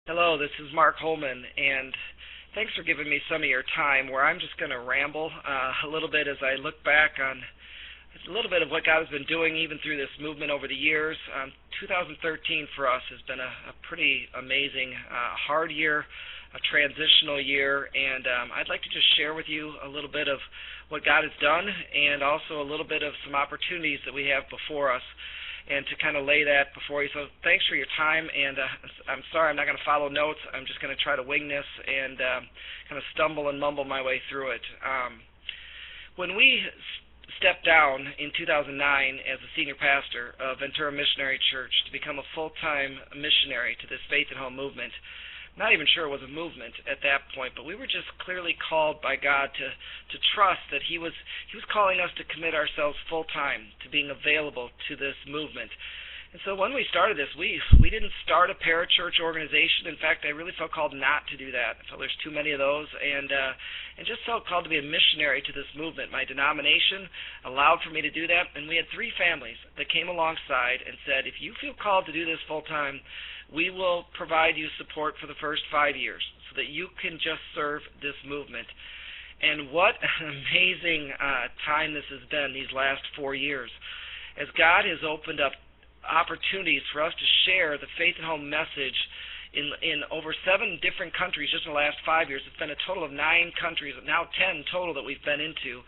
Hello, this is Mark Holman, and thanks for giving me some of your time where I'm just going to ramble a little bit as I look back on a little bit of what God has been doing even through this movement over the years. 2013 for us has been a pretty amazing, hard year, a transitional year, and I'd like to just share with you a little bit of what God has done and also a little bit of some opportunities that we have before us, and to kind of lay that before you. So thanks for your time, and I'm sorry I'm not going to follow notes. I'm just going to try to wing this and kind of stumble and mumble my way through it. When we stepped down in 2009 as a senior pastor of Ventura Missionary Church to become a full-time missionary to this Faith at Home movement, not even sure it was a movement at that point, but we were just clearly called by God to trust that He was calling us to commit ourselves full time to being available to this movement. And so when we started this, we didn't start a parachurch organization. In fact, I really felt called not to do that. I felt there's too many of those, and just felt called to be a missionary to this movement. My denomination allowed for me to do that, and we had 3 families that came alongside and said, if you feel called to do this full time, we will provide you support for the first 5 years so that you can just serve this movement. And what an amazing time this has been these last 4 years, as God has opened up opportunities for us to share the Faith at Home message in over 7 different countries just in the last 5 years. It's been a total of 9 countries, now 10 total that we've been into,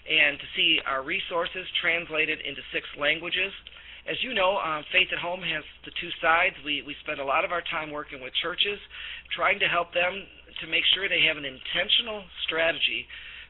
and to see our resources translated into 6 languages. As you know, Faith at Home has the 2 sides. We spend a lot of our time working with churches, trying to help them to make sure they have an intentional strategy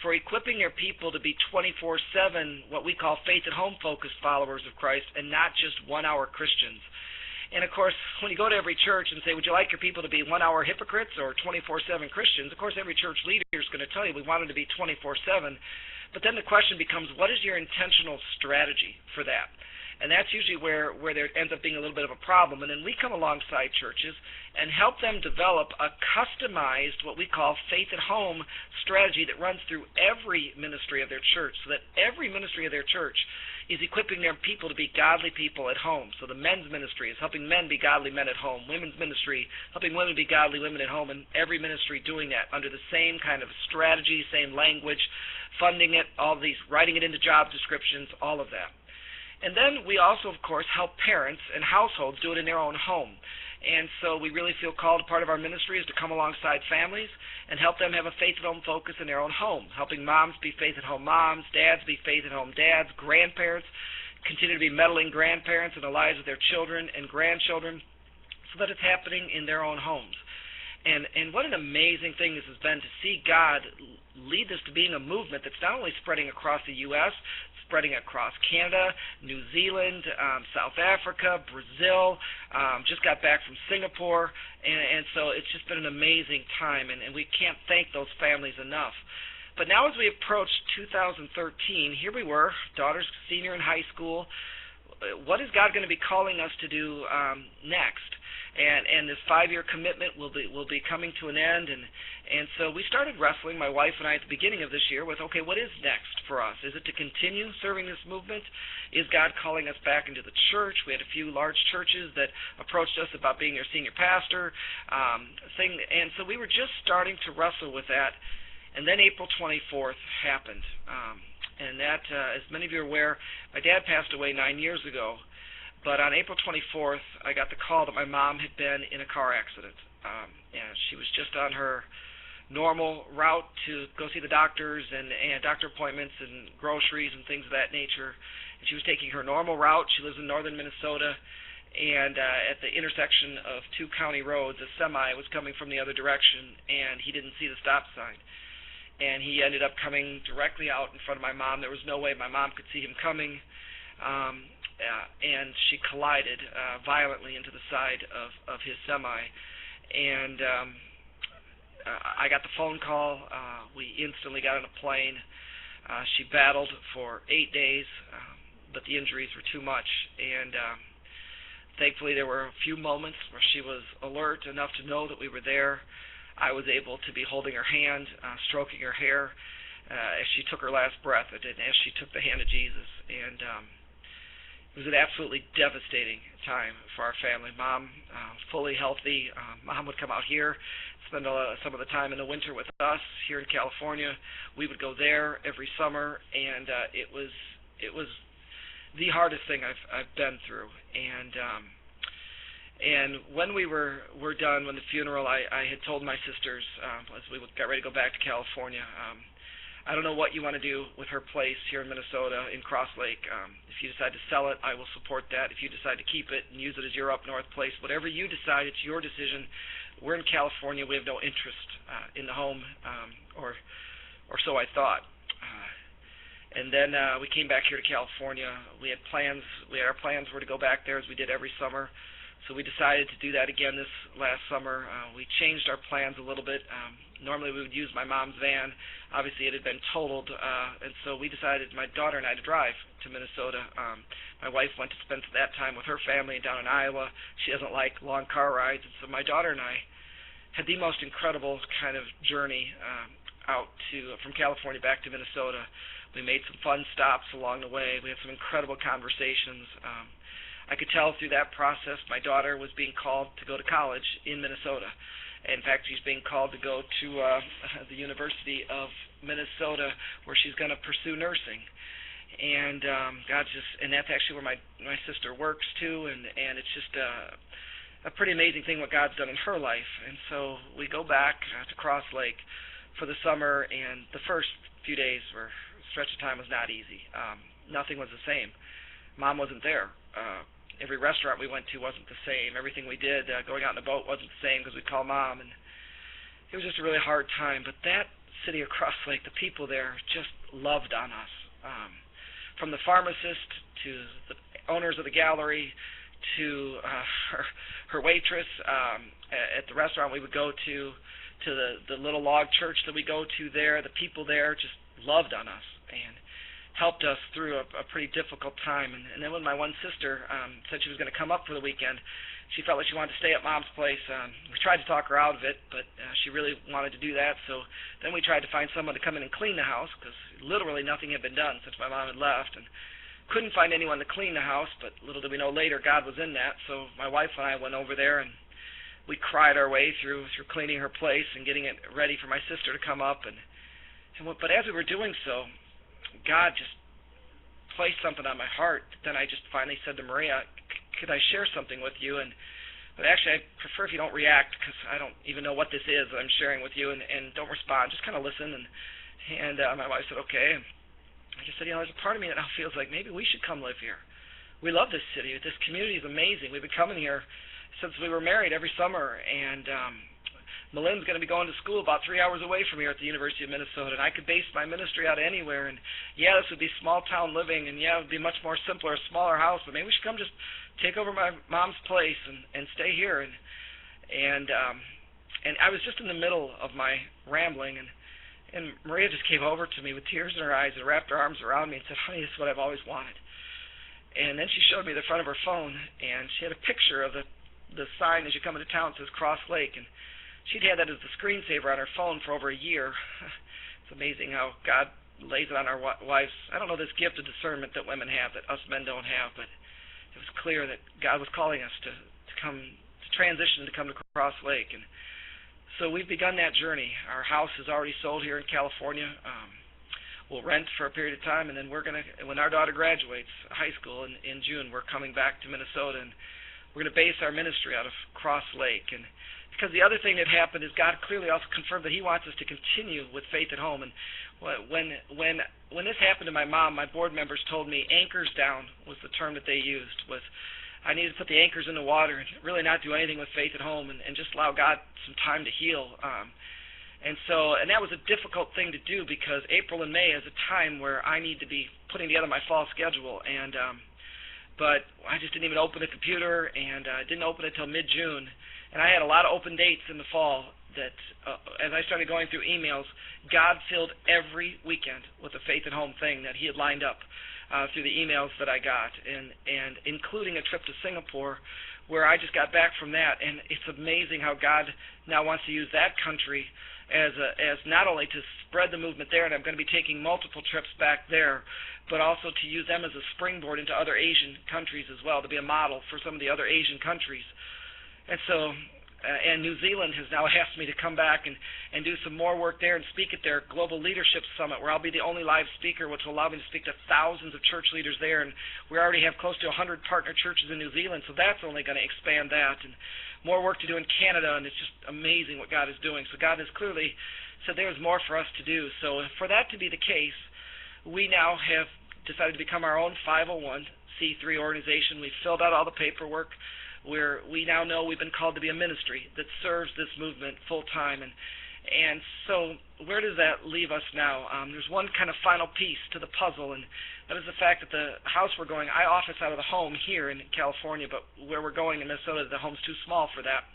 for equipping their people to be 24/7, what we call Faith at Home focused followers of Christ, and not just 1-hour Christians. And of course, when you go to every church and say, would you like your people to be 1-hour hypocrites or 24/7 Christians, of course every church leader is going to tell you we want them to be 24/7. But then the question becomes, what is your intentional strategy for that? And that's usually where there ends up being a little bit of a problem. And then we come alongside churches and help them develop a customized, what we call Faith at Home strategy that runs through every ministry of their church, so that every ministry of their church is equipping their people to be godly people at home. So the men's ministry is helping men be godly men at home. Women's ministry, helping women be godly women at home, and every ministry doing that under the same kind of strategy, same language, funding it, all of these, writing it into job descriptions, all of that. And then we also, of course, help parents and households do it in their own home. And so we really feel called, part of our ministry is to come alongside families and help them have a Faith at Home focus in their own home, helping moms be Faith at Home moms, dads be Faith at Home dads, grandparents continue to be meddling grandparents in the lives of their children and grandchildren, so that it's happening in their own homes. And what an amazing thing this has been to see God lead this to being a movement that's not only spreading across the U.S., spreading across Canada, New Zealand, South Africa, Brazil, just got back from Singapore, and so it's just been an amazing time, and we can't thank those families enough. But now as we approach 2013, here we were, daughter's senior in high school. What is God going to be calling us to do next? And this 5-year commitment will be coming to an end, and so we started wrestling, my wife and I, at the beginning of this year with, okay, what is next for us? Is it to continue serving this movement? Is God calling us back into the church? We had a few large churches that approached us about being their senior pastor and so we were just starting to wrestle with that, and then April 24th happened, and that, as many of you are aware, my dad passed away 9 years ago. But on April 24th, I got the call that my mom had been in a car accident. And she was just on her normal route to go see the doctors and doctor appointments and groceries and things of that nature. And she was taking her normal route. She lives in northern Minnesota. And at the intersection of 2 county roads, a semi was coming from the other direction, and he didn't see the stop sign. And he ended up coming directly out in front of my mom. There was no way my mom could see him coming. And she collided violently into the side of his semi, and I got the phone call. We instantly got on a plane. She battled for 8 days, but the injuries were too much, and thankfully there were a few moments where she was alert enough to know that we were there. I was able to be holding her hand, stroking her hair as she took her last breath, and as she took the hand of Jesus. It was an absolutely devastating time for our family. Mom, fully healthy. Mom would come out here, spend some of the time in the winter with us here in California. We would go there every summer, and it was the hardest thing I've been through. And when we were done, when the funeral, I had told my sisters as we got ready to go back to California, I don't know what you want to do with her place here in Minnesota in Cross Lake. If you decide to sell it, I will support that. If you decide to keep it and use it as your up north place, whatever you decide, it's your decision. We're in California. We have no interest in the home, or so I thought. And then we came back here to California. We had plans. Our plans were to go back there as we did every summer. So we decided to do that again this last summer. We changed our plans a little bit. Normally we would use my mom's van. Obviously it had been totaled, and so we decided, my daughter and I, to drive to Minnesota. My wife went to spend that time with her family down in Iowa. She doesn't like long car rides, and so my daughter and I had the most incredible kind of journey from California back to Minnesota. We made some fun stops along the way. We had some incredible conversations. I could tell through that process my daughter was being called to go to college in Minnesota. In fact, she's being called to go to the University of Minnesota, where she's going to pursue nursing. And and that's actually where my sister works too. And it's just a pretty amazing thing what God's done in her life. And so we go back to Cross Lake for the summer, and the first few days stretch of time was not easy. Nothing was the same. Mom wasn't there. Every restaurant we went to wasn't the same. Everything we did, going out in a boat, wasn't the same because we'd call Mom. And it was just a really hard time. But that city of Cross Lake, the people there just loved on us. From the pharmacist to the owners of the gallery to her waitress at the restaurant we would go to the little log church that we go to there, the people there just loved on us and helped us through a pretty difficult time. And then when my one sister said she was going to come up for the weekend, she felt like she wanted to stay at Mom's place. We tried to talk her out of it, but she really wanted to do that. So then we tried to find someone to come in and clean the house, because literally nothing had been done since my mom had left, and couldn't find anyone to clean the house. But little did we know later, God was in that. So my wife and I went over there, and we cried our way through cleaning her place and getting it ready for my sister to come up. But as we were doing so, God just placed something on my heart. Then I just finally said to Maria, could I share something with you? But actually, I prefer if you don't react, because I don't even know what this is that I'm sharing with you, and don't respond. Just kind of listen. And my wife said, okay. And I just said, there's a part of me that now feels like maybe we should come live here. We love this city. This community is amazing. We've been coming here since we were married every summer, and Malin's going to be going to school about 3 hours away from here at the University of Minnesota, and I could base my ministry out of anywhere. And yeah, this would be small town living, and yeah, it would be much more simpler, a smaller house, but maybe we should come just take over my mom's place and stay here. And I was just in the middle of my rambling, and Maria just came over to me with tears in her eyes and wrapped her arms around me and said, honey, this is what I've always wanted. And then she showed me the front of her phone, and she had a picture of the sign as you come into town that says Cross Lake, and she'd had that as the screensaver on her phone for over a year. It's amazing how God lays it on our wives. I don't know this gift of discernment that women have that us men don't have, but it was clear that God was calling us to transition, to come to Cross Lake. And so we've begun that journey. Our house is already sold here in California. We'll rent for a period of time, and then when our daughter graduates high school in June, we're coming back to Minnesota, and we're going to base our ministry out of Cross Lake. And because the other thing that happened is God clearly also confirmed that He wants us to continue with Faith at Home. And when this happened to my mom, my board members told me anchors down was the term that they used. Was I needed to put the anchors in the water and really not do anything with Faith at Home and just allow God some time to heal. And that was a difficult thing to do, because April and May is a time where I need to be putting together my fall schedule. But I just didn't even open the computer, and I didn't open it until mid-June. And I had a lot of open dates in the fall that, as I started going through emails, God filled every weekend with a Faith at Home thing that He had lined up through the emails that I got, and including a trip to Singapore, where I just got back from that, and it's amazing how God now wants to use that country as not only to spread the movement there, and I'm going to be taking multiple trips back there, but also to use them as a springboard into other Asian countries as well, to be a model for some of the other Asian countries. And so, and New Zealand has now asked me to come back and do some more work there and speak at their Global Leadership Summit, where I'll be the only live speaker, which will allow me to speak to thousands of church leaders there. And we already have close to 100 partner churches in New Zealand, so that's only going to expand that. And more work to do in Canada, and it's just amazing what God is doing. So God has clearly said there's more for us to do. So for that to be the case, we now have decided to become our own 501c3 organization. We've filled out all the paperwork. We now know we've been called to be a ministry that serves this movement full time, and so where does that leave us now? There's one kind of final piece to the puzzle, and that is the fact that the house we're going, I office out of the home here in California, but where we're going in Minnesota, the home's too small for that.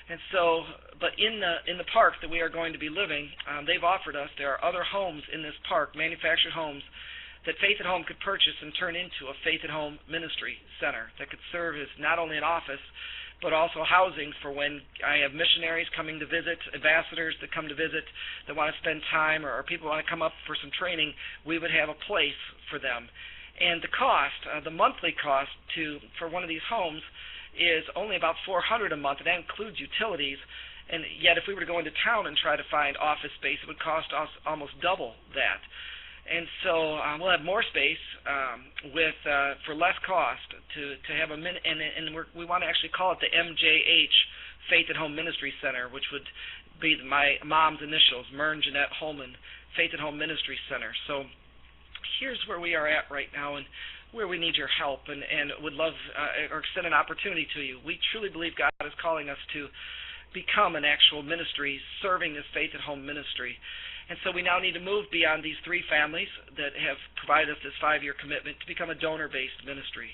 And so, but in the park that we are going to be living, they've offered us, there are other homes in this park, manufactured homes, that Faith at Home could purchase and turn into a Faith at Home ministry center that could serve as not only an office, but also housing for when I have missionaries coming to visit, ambassadors that come to visit, that want to spend time, or people want to come up for some training. We would have a place for them. And the cost, the monthly cost for one of these homes is only about $400 a month, and that includes utilities. And yet if we were to go into town and try to find office space, it would cost us almost double that. And so we'll have more space for less cost to have we want to actually call it the MJH Faith at Home Ministry Center, which would be my mom's initials, Mern Jeanette Holman Faith at Home Ministry Center. So here's where we are at right now, and where we need your help, and would love or extend an opportunity to you. We truly believe God is calling us to become an actual ministry serving this Faith at Home ministry. And so we now need to move beyond these three families that have provided us this 5-year commitment to become a donor-based ministry.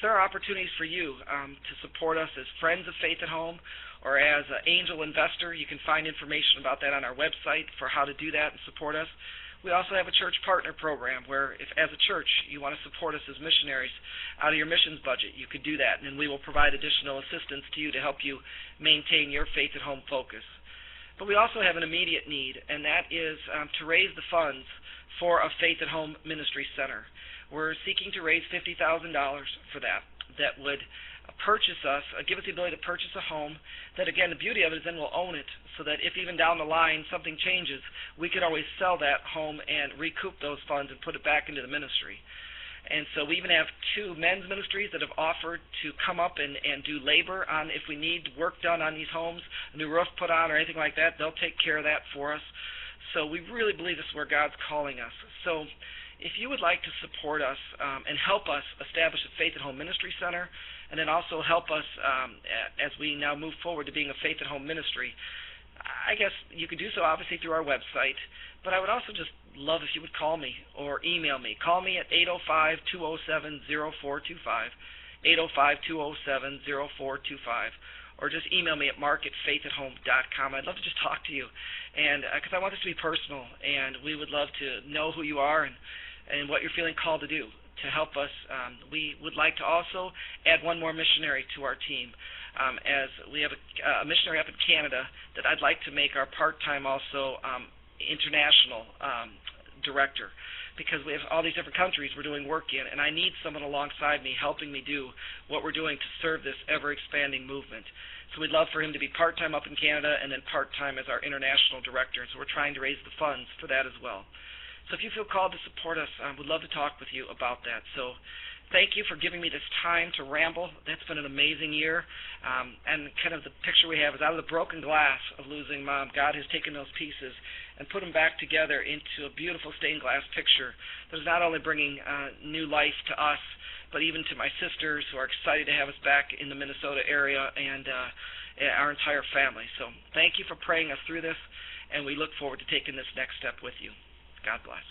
So there are opportunities for you to support us as friends of Faith at Home or as an angel investor. You can find information about that on our website for how to do that and support us. We also have a church partner program where if as a church you want to support us as missionaries out of your missions budget, you could do that, and we will provide additional assistance to you to help you maintain your Faith at Home focus. But we also have an immediate need, and that is to raise the funds for a Faith at Home ministry center. We're seeking to raise $50,000 for that would give us the ability to purchase a home that, again, the beauty of it is then we'll own it, so that if even down the line something changes, we could always sell that home and recoup those funds and put it back into the ministry. And so we even have 2 men's ministries that have offered to come up and do labor on if we need work done on these homes, a new roof put on or anything like that. They'll take care of that for us. So we really believe this is where God's calling us. So if you would like to support us and help us establish a Faith at Home Ministry Center, and then also help us as we now move forward to being a Faith at Home ministry, I guess you could do so obviously through our website, but I would also just love if you would call me or email me. Call me at 805-207-0425, 805-207-0425, or just email me at mark@faithathome.com. I'd love to just talk to you, and because I want this to be personal, and we would love to know who you are and what you're feeling called to do to help us. We would like to also add one more missionary to our team, as we have a missionary up in Canada that I'd like to make our part-time also international director, because we have all these different countries we're doing work in, and I need someone alongside me helping me do what we're doing to serve this ever-expanding movement. So we'd love for him to be part-time up in Canada and then part-time as our international director, and so we're trying to raise the funds for that as well. So if you feel called to support us, we'd love to talk with you about that. So thank you for giving me this time to ramble. That's been an amazing year, and kind of the picture we have is out of the broken glass of losing Mom, God has taken those pieces and put them back together into a beautiful stained glass picture that is not only bringing new life to us, but even to my sisters who are excited to have us back in the Minnesota area, and our entire family. So thank you for praying us through this, and we look forward to taking this next step with you. God bless.